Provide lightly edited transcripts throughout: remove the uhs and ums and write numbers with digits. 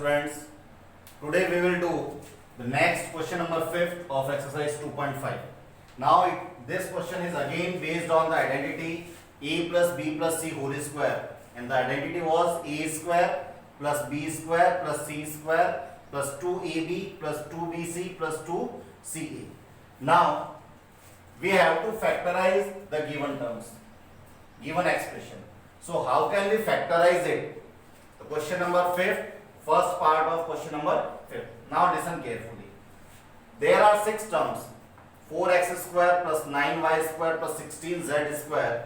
students. Today we will do the next question number 5th of exercise 2.5. Now this question is again based on the identity a plus b plus c whole square, and the identity was a square plus b square plus c square plus 2ab plus 2bc plus 2ca. Now we have to factorize the given terms, given expression. So how can we factorize it? The question number 5th, first part of question number 5th. Now listen carefully. There are 6 terms: 4x square plus 9y square plus 16z square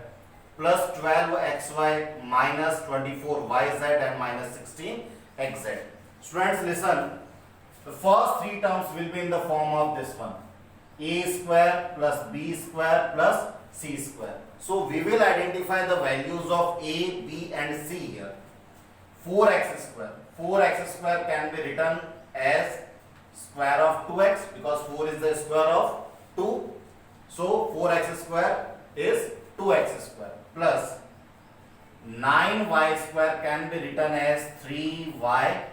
plus 12xy minus 24yz and minus 16xz. Students, listen. The first 3 terms will be in the form of this one: a square plus b square plus c square. So we will identify the values of a, b and c here. 4x square. 4x square can be written as square of 2x because 4 is the square of 2. So 4x square is 2x square plus 9y square can be written as 3y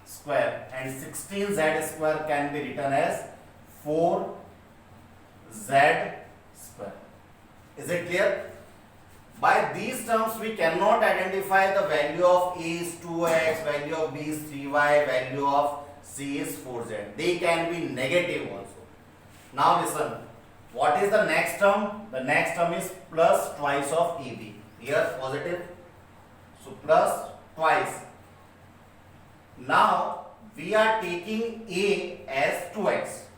square, and 16z square can be written as 4z square. Is it clear? By these terms we cannot identify the value of a is 2x, value of b is 3y, value of c is 4z. They can be negative also. Now listen, what is the next term? The next term is plus twice of ab. Here positive, so plus twice. Now we are taking a as 2x,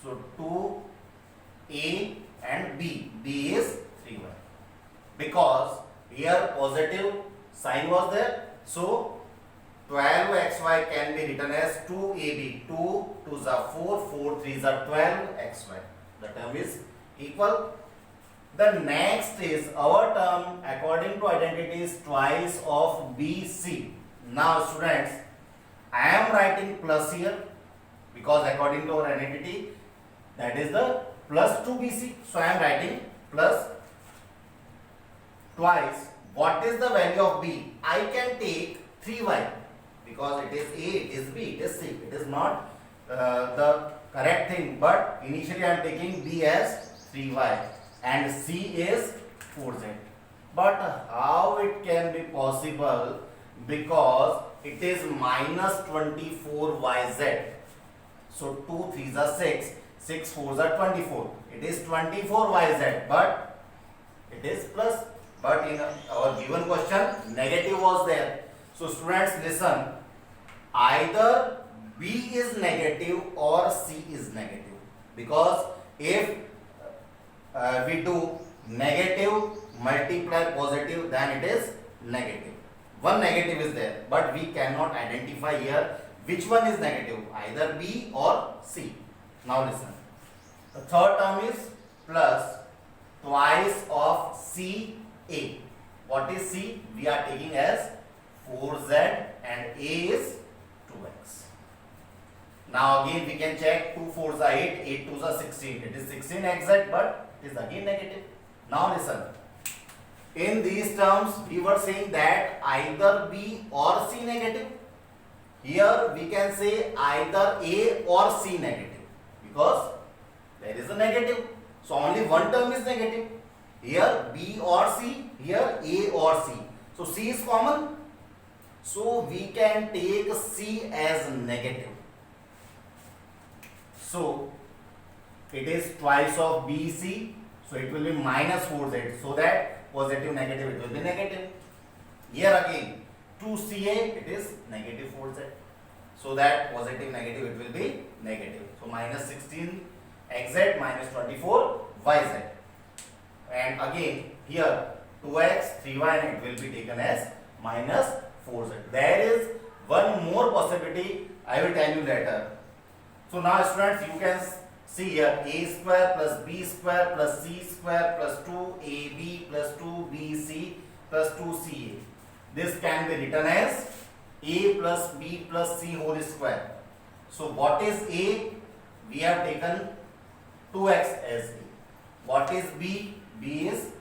so 2a and b is 3y, because here positive sign was there. So 12xy can be written as 2ab, 2 2s are 4, 4 3s are 12xy. The term is equal. The next is our term according to identity is twice of bc. Now students, I am writing plus here because according to our identity that is the plus 2bc. So I am writing plus twice. What is the value of b? I can take 3y because it is a, it is b, it is c. It is not the correct thing, but initially I am taking b as 3y and c is 4z. But how it can be possible? Because it is minus 24yz. So 2 3s are 6, 6 4s are 24. It is 24yz, but it is plus. But in our given question, negative was there. So students, listen. Either b is negative or c is negative. Because if we do negative multiply positive, then it is negative. One negative is there, but we cannot identify here which one is negative, either b or c. Now listen. The third term is plus twice of ca. What is c? We are taking as 4z and a is 2x. Now again we can check 2 4s are 8, 8 2s are 16. It is 16 exact, but it is again negative. Now listen. In these terms we were saying that either b or c negative. Here we can say either a or c negative because there is a negative. So only one term is negative. Here b or c, here a or c. So c is common. So we can take c as negative. So it is twice of bc. So it will be minus 4z. So that positive negative it will be negative. Here again 2ca, it is negative 4z. So that positive negative it will be negative. So minus 16xz minus 24yz. And again here 2x, 3y, and it will be taken as minus 4z. There is one more possibility, I will tell you later. So now students, you can see here a square plus b square plus c square plus 2ab plus 2bc plus 2ca. This can be written as a plus b plus c whole square. So what is a? We have taken 2x as a. What is b? B is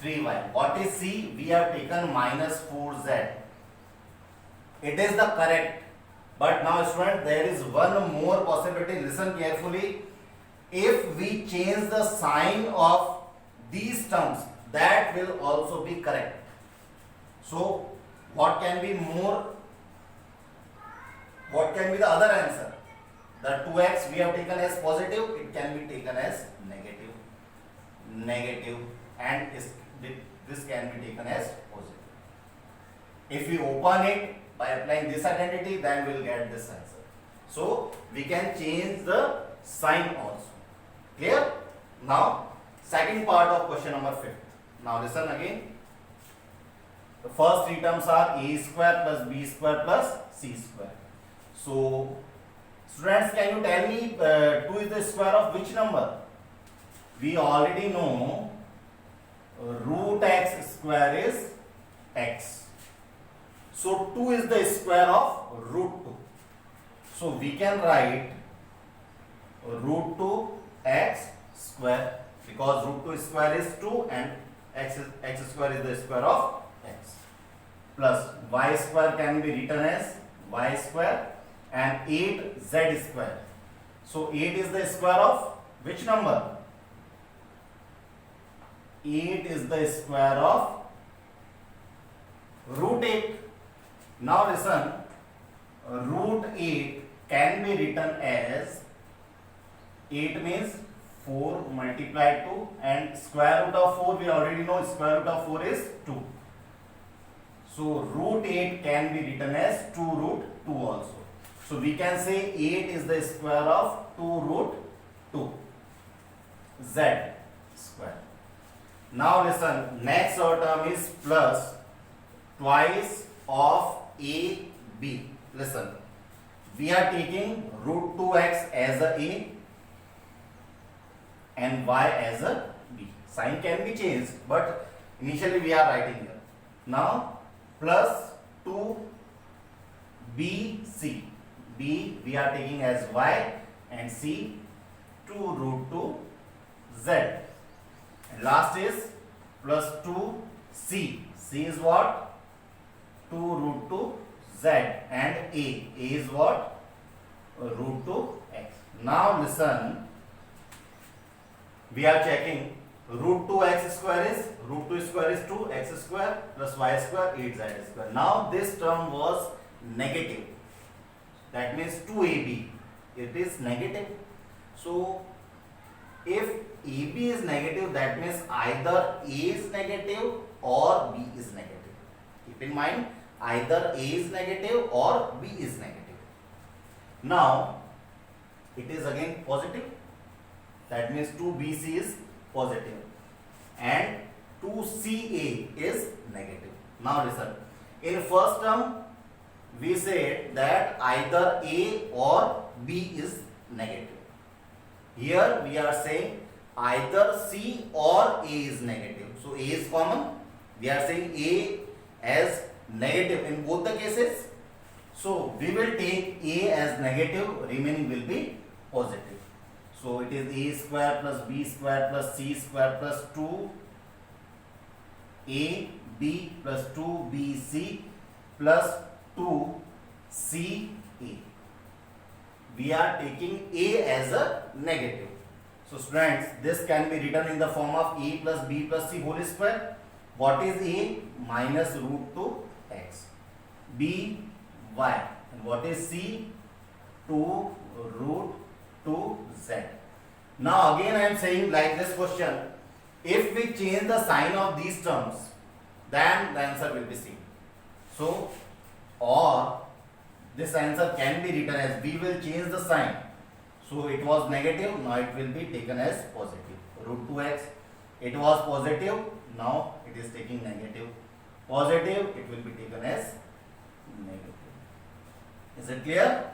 3y. What is c? We have taken minus 4z. it is the correct. But now student, there is one more possibility. Listen carefully. If we change the sign of these terms, that will also be correct. So what can be more? What can be the other answer? The 2x we have taken as positive, it can be taken as negative. Negative, and this can be taken as positive. If we open it by applying this identity, then we will get this answer. So we can change the sign also. Clear? Now second part of question number 5. Now listen again. The first three terms are a square plus b square plus c square. So students, can you tell me 2 is the square of which number? We already know root x square is x. So 2 is the square of root 2. So we can write root 2 x square, because root 2 square is 2 and x square is the square of x, plus y square can be written as y square, and 8z square. So 8 is the square of which number? 8 is the square of root 8. Now listen, root 8 can be written as 8 means 4 multiplied 2, and square root of 4 we already know square root of 4 is 2. So root 8 can be written as 2 root 2 also. So we can say 8 is the square of 2 root 2 z square. Now listen, next term is plus twice of ab. Listen, we are taking root 2x as a and y as a b. Sign can be changed, but initially we are writing here. Now plus 2bc. b we are taking as y and c 2 root 2 z. And last is plus 2c. c is what? 2 root 2 z, and a is what? Root 2 x. Now listen, we are checking root 2 x square is, root 2 square is 2, x square plus y square 8z square. Now this term was negative, that means 2ab, it is negative. So if ab is negative, that means either a is negative or b is negative. Keep in mind, either a is negative or b is negative. Now it is again positive, that means 2bc is positive and 2ca is negative. Now listen, in first term we said that either a or b is negative. Here we are saying either c or a is negative. So a is common, we are saying a as negative in both the cases. So we will take a as negative, remaining will be positive. So it is a square plus b square plus c square plus 2ab plus 2bc plus 2ca. We are taking a as a negative. So students, this can be written in the form of a plus b plus c whole square. What is a? Minus root 2x. b y. And what is c? 2 root 2z. Now again I am saying like this question, if we change the sign of these terms, then the answer will be c. So, or this answer can be written as, we will change the sign. So it was negative, now it will be taken as positive. Root 2x, it was positive, now it is taking negative. Positive, it will be taken as negative. Is it clear?